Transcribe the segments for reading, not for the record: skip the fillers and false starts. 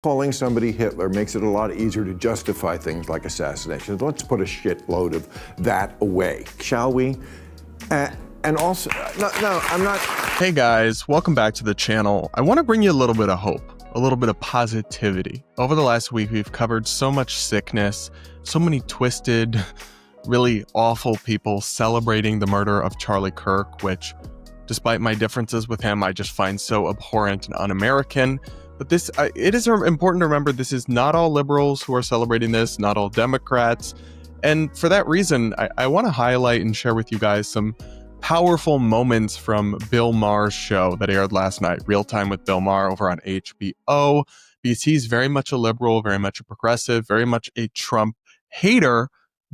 Calling somebody Hitler makes it a lot easier to justify things like assassinations. Let's put a shitload of that away, shall we? And also, no, I'm not. Hey guys, welcome back to the channel. I want to bring you a little bit of hope, a little bit of positivity. Over the last week, we've covered so much sickness, so many twisted, really awful people celebrating the murder of Charlie Kirk, which, despite my differences with him, I just find so abhorrent and un-American. But it is important to remember this is not all liberals who are celebrating this, not all Democrats. And for that reason, I want to highlight and share with you guys some powerful moments from Bill Maher's show that aired last night, Real Time with Bill Maher over on HBO, because he's very much a liberal, very much a progressive, very much a Trump hater,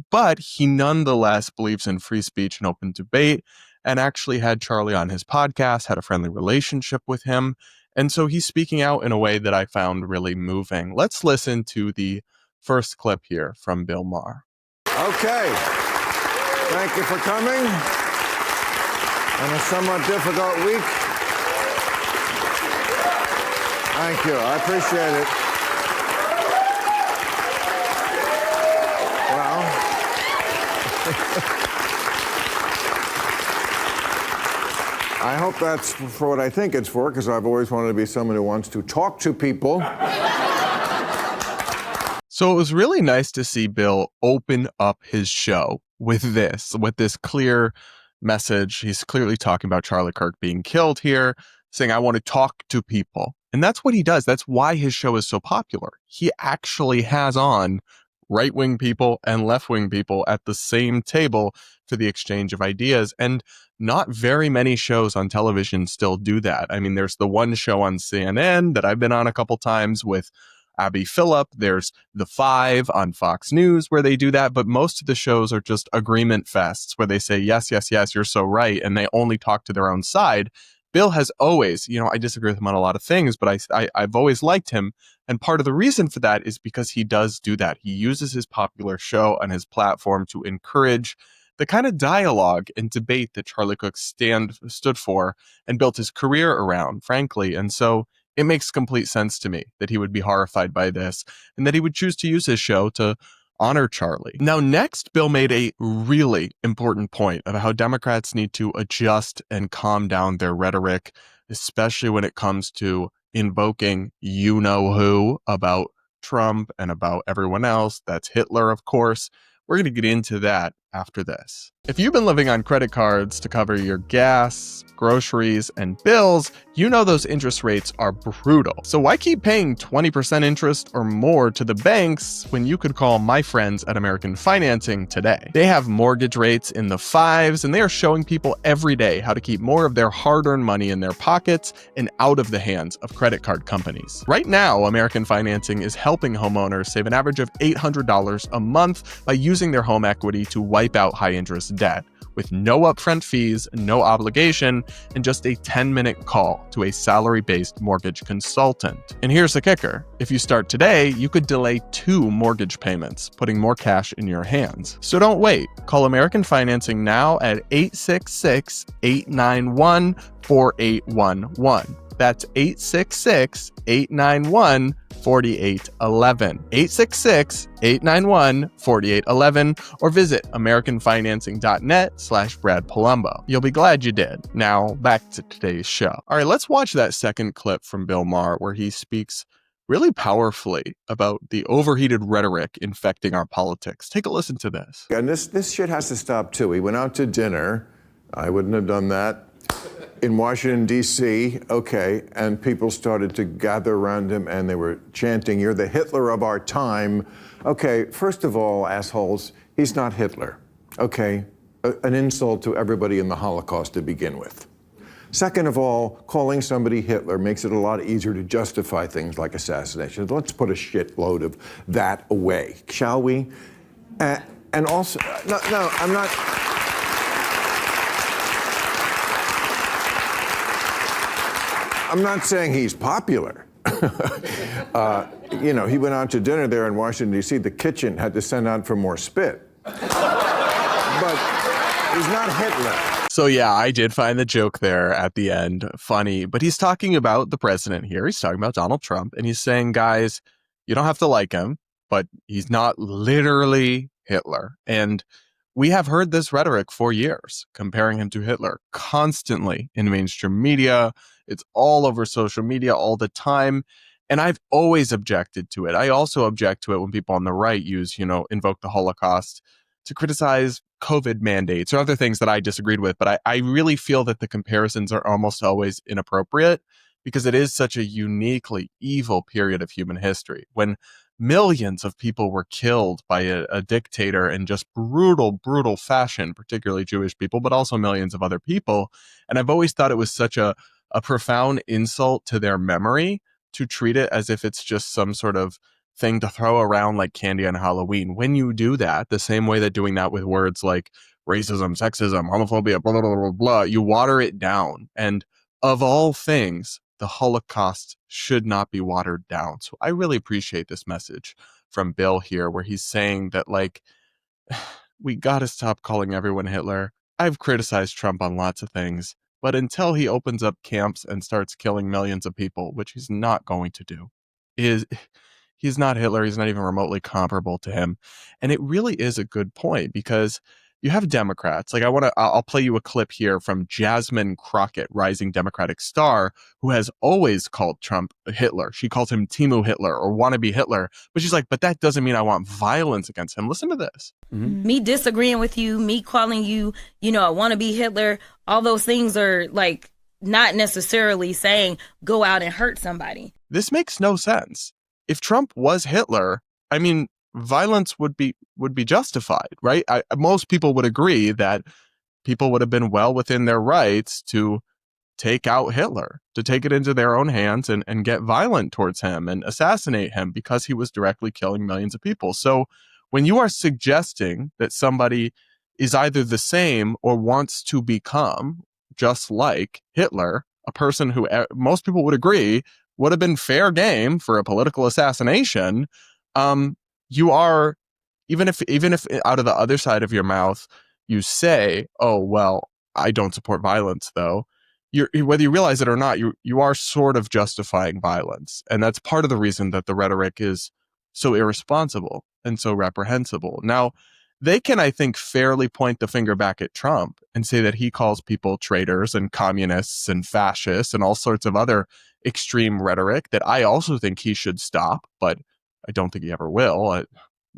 but he nonetheless believes in free speech and open debate, and actually had Charlie on his podcast, had a friendly relationship with him. And so he's speaking out in a way that I found really moving. Let's listen to the first clip here from Bill Maher. Okay. Thank you for coming on a somewhat difficult week. Thank you. I appreciate it. Well, I hope that's for what I think it's for, because I've always wanted to be someone who wants to talk to people. So it was really nice to see Bill open up his show with this clear message. He's clearly talking about Charlie Kirk being killed here, saying, I want to talk to people. And that's what he does. That's why his show is so popular. He actually has on right-wing people and left-wing people at the same table for the exchange of ideas. And not very many shows on television still do that. I mean, there's the one show on CNN that I've been on a couple times with Abby Phillip. There's The Five on Fox News where they do that. But most of the shows are just agreement fests where they say, yes, yes, yes, you're so right. And they only talk to their own side. Bill has always, I disagree with him on a lot of things, but I've always liked him. And part of the reason for that is because he does do that. He uses his popular show and his platform to encourage the kind of dialogue and debate that Charlie Kirk stood for and built his career around, frankly. And so it makes complete sense to me that he would be horrified by this and that he would choose to use his show to honor Charlie. Now, next, Bill made a really important point of how Democrats need to adjust and calm down their rhetoric, especially when it comes to invoking you-know-who about Trump and about everyone else. That's Hitler, of course. We're going to get into that after this. If you've been living on credit cards to cover your gas, groceries, and bills, you know those interest rates are brutal. So why keep paying 20% interest or more to the banks when you could call my friends at American Financing today? They have mortgage rates in the 5s, and they are showing people every day how to keep more of their hard-earned money in their pockets and out of the hands of credit card companies. Right now, American Financing is helping homeowners save an average of $800 a month by using their home equity to wipe out high-interest debt, with no upfront fees, no obligation, and just a 10-minute call to a salary-based mortgage consultant. And here's the kicker. If you start today, you could delay 2 mortgage payments, putting more cash in your hands. So don't wait. Call American Financing now at 866-891-4811. That's 866-891-4811. 866-891-4811, or visit americanfinancing.net/Brad Polumbo. You'll be glad you did. Now, back to today's show. All right, let's watch that second clip from Bill Maher where he speaks really powerfully about the overheated rhetoric infecting our politics. Take a listen to this. And this shit has to stop, too. We went out to dinner. I wouldn't have done that. In Washington, D.C., okay, and people started to gather around him and they were chanting, "You're the Hitler of our time." Okay, first of all, assholes, he's not Hitler, okay? An insult to everybody in the Holocaust to begin with. Second of all, calling somebody Hitler makes it a lot easier to justify things like assassinations. Let's put a shitload of that away, shall we? And also, no, I'm not... I'm not saying he's popular. He went out to dinner there in Washington, D.C. The kitchen had to send out for more spit. But he's not Hitler. So yeah, I did find the joke there at the end funny, but he's talking about the president here. He's talking about Donald Trump, and he's saying, guys, you don't have to like him, but he's not literally Hitler. And we have heard this rhetoric for years, comparing him to Hitler constantly in mainstream media. It's all over social media all the time. And I've always objected to it. I also object to it when people on the right use, invoke the Holocaust to criticize COVID mandates or other things that I disagreed with. But I really feel that the comparisons are almost always inappropriate because it is such a uniquely evil period of human history when millions of people were killed by a dictator in just brutal, brutal fashion, particularly Jewish people, but also millions of other people. And I've always thought it was such a profound insult to their memory to treat it as if it's just some sort of thing to throw around like candy on Halloween. When you do that, the same way that doing that with words like racism, sexism, homophobia, blah, blah, blah, blah, blah, you water it down. And of all things, the Holocaust should not be watered down. So I really appreciate this message from Bill here, where he's saying that, like, we got to stop calling everyone Hitler. I've criticized Trump on lots of things, but until he opens up camps and starts killing millions of people, which he's not going to do, he's not Hitler. He's not even remotely comparable to him. And it really is a good point because you have Democrats. Like I'll play you a clip here from Jasmine Crockett, rising Democratic star, who has always called Trump Hitler. She calls him Timu Hitler or wannabe Hitler. But she's like, but that doesn't mean I want violence against him. Listen to this. Mm-hmm. Me disagreeing with you, me calling you, I want to be Hitler. All those things are like not necessarily saying go out and hurt somebody. This makes no sense. If Trump was Hitler, I mean, violence would be justified, right? Most people would agree that people would have been well within their rights to take out Hitler, to take it into their own hands and get violent towards him and assassinate him because he was directly killing millions of people. So when you are suggesting that somebody is either the same or wants to become just like Hitler, a person who most people would agree would have been fair game for a political assassination, you are, even if out of the other side of your mouth you say, oh, well, I don't support violence, though, whether you realize it or not, you are sort of justifying violence. And that's part of the reason that the rhetoric is so irresponsible and so reprehensible. Now, they can, I think, fairly point the finger back at Trump and say that he calls people traitors and communists and fascists and all sorts of other extreme rhetoric that I also think he should stop, but I don't think he ever will.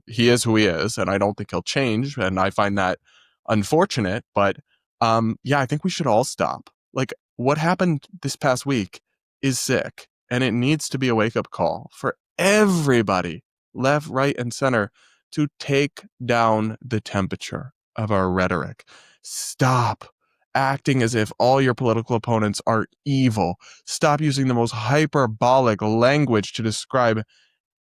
He is who he is, and I don't think he'll change, and I find that unfortunate. But I think we should all stop. Like, what happened this past week is sick, and it needs to be a wake-up call for everybody, left, right, and center, to take down the temperature of our rhetoric. Stop acting as if all your political opponents are evil. Stop using the most hyperbolic language to describe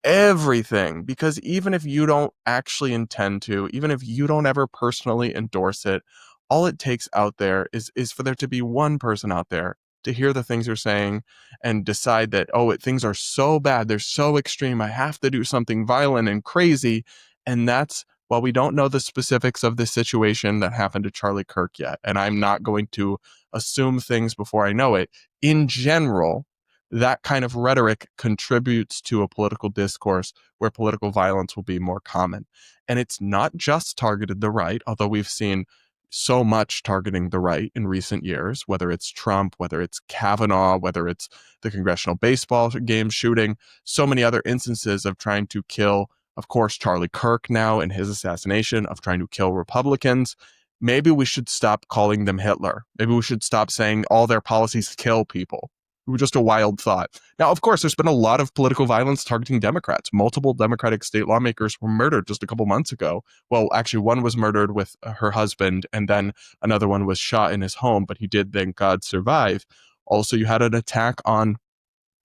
everything, because even if you don't actually intend to, even if you don't ever personally endorse it, all it takes out there is for there to be one person out there to hear the things you're saying and decide that, things are so bad, they're so extreme, I have to do something violent and crazy. And that's, while we don't know the specifics of this situation that happened to Charlie Kirk yet, and I'm not going to assume things before I know it, in general, that kind of rhetoric contributes to a political discourse where political violence will be more common. And it's not just targeted the right, although we've seen so much targeting the right in recent years, whether it's Trump, whether it's Kavanaugh, whether it's the congressional baseball game shooting, so many other instances of trying to kill, of course, Charlie Kirk now in his assassination, of trying to kill Republicans. Maybe we should stop calling them Hitler. Maybe we should stop saying all their policies kill people. It was just a wild thought. Now, of course, there's been a lot of political violence targeting Democrats. Multiple Democratic state lawmakers were murdered just a couple months ago. Well, actually, one was murdered with her husband, and then another one was shot in his home, but he did, thank God, survive. Also, you had an attack on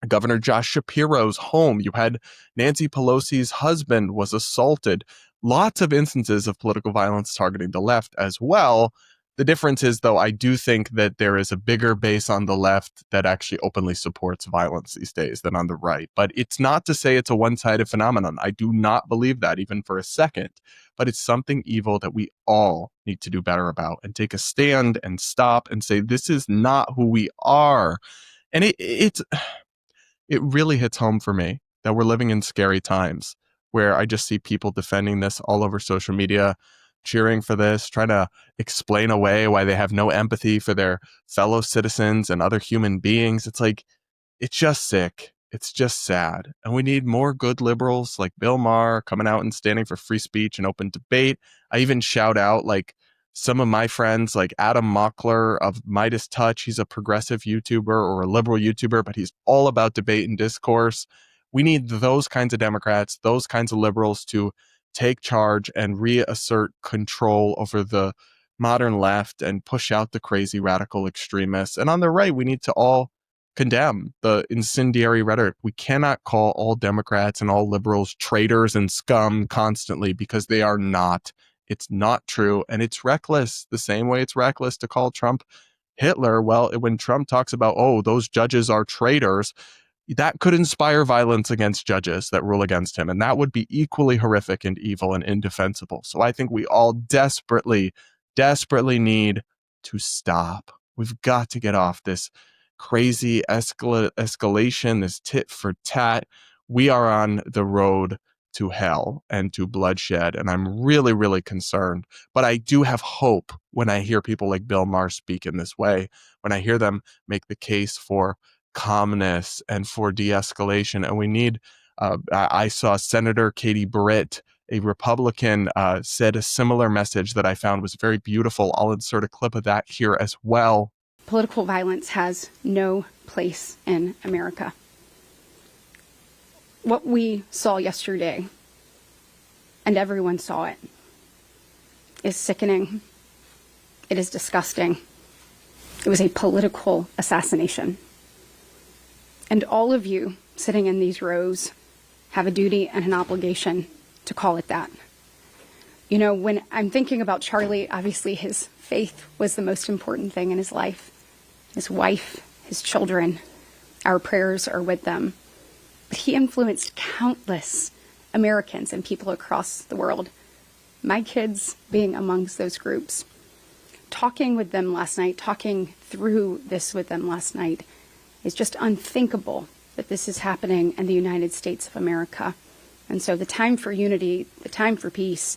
Governor Josh Shapiro's home. You had Nancy Pelosi's husband was assaulted. Lots of instances of political violence targeting the left as well. The difference is, though, I do think that there is a bigger base on the left that actually openly supports violence these days than on the right. But it's not to say it's a one-sided phenomenon. I do not believe that even for a second. But it's something evil that we all need to do better about and take a stand and stop and say, this is not who we are. And it really hits home for me that we're living in scary times where I just see people defending this all over social media, cheering for this, trying to explain away why they have no empathy for their fellow citizens and other human beings. It's like, it's just sick. It's just sad. And we need more good liberals like Bill Maher coming out and standing for free speech and open debate. I even shout out like some of my friends like Adam Mockler of Midas Touch. He's a progressive YouTuber or a liberal YouTuber, but he's all about debate and discourse. We need those kinds of Democrats, those kinds of liberals to take charge and reassert control over the modern left and push out the crazy radical extremists. And on the right, we need to all condemn the incendiary rhetoric. We cannot call all Democrats and all liberals traitors and scum constantly because they are not. It's not true. And it's reckless, the same way it's reckless to call Trump Hitler. Well, when Trump talks about, oh, those judges are traitors, that could inspire violence against judges that rule against him. And that would be equally horrific and evil and indefensible. So I think we all desperately, desperately need to stop. We've got to get off this crazy escalation, this tit for tat. We are on the road to hell and to bloodshed. And I'm really, really concerned. But I do have hope when I hear people like Bill Maher speak in this way, when I hear them make the case for calmness and for de-escalation. And we need, I saw Senator Katie Britt, a Republican, said a similar message that I found was very beautiful. I'll insert a clip of that here as well. Political violence has no place in America. What we saw yesterday, and everyone saw it, is sickening. It is disgusting. It was a political assassination. And all of you sitting in these rows have a duty and an obligation to call it that. You know, when I'm thinking about Charlie, obviously his faith was the most important thing in his life. His wife, his children, our prayers are with them. But he influenced countless Americans and people across the world, my kids being amongst those groups. Talking with them last night, talking through this with them last night, is just unthinkable that this is happening in the United States of America. And so the time for unity, the time for peace,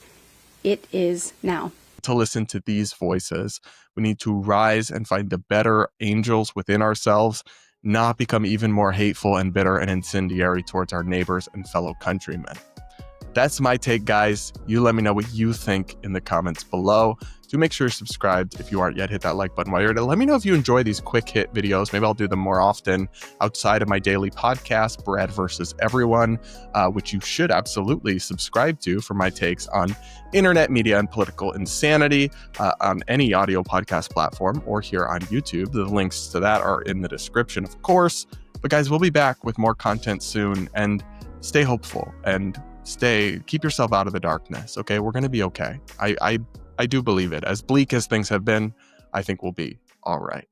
it is now. To listen to these voices, we need to rise and find the better angels within ourselves, not become even more hateful and bitter and incendiary towards our neighbors and fellow countrymen. That's my take, guys. You let me know what you think in the comments below. Do make sure you're subscribed. If you aren't yet, hit that like button while you're at it. Let me know if you enjoy these quick hit videos. Maybe I'll do them more often outside of my daily podcast, Brad versus Everyone, which you should absolutely subscribe to for my takes on internet media and political insanity on any audio podcast platform or here on YouTube. The links to that are in the description, of course. But guys, we'll be back with more content soon, and stay hopeful and keep yourself out of the darkness. Okay, we're going to be okay. I do believe it. As bleak as things have been, I think we'll be all right.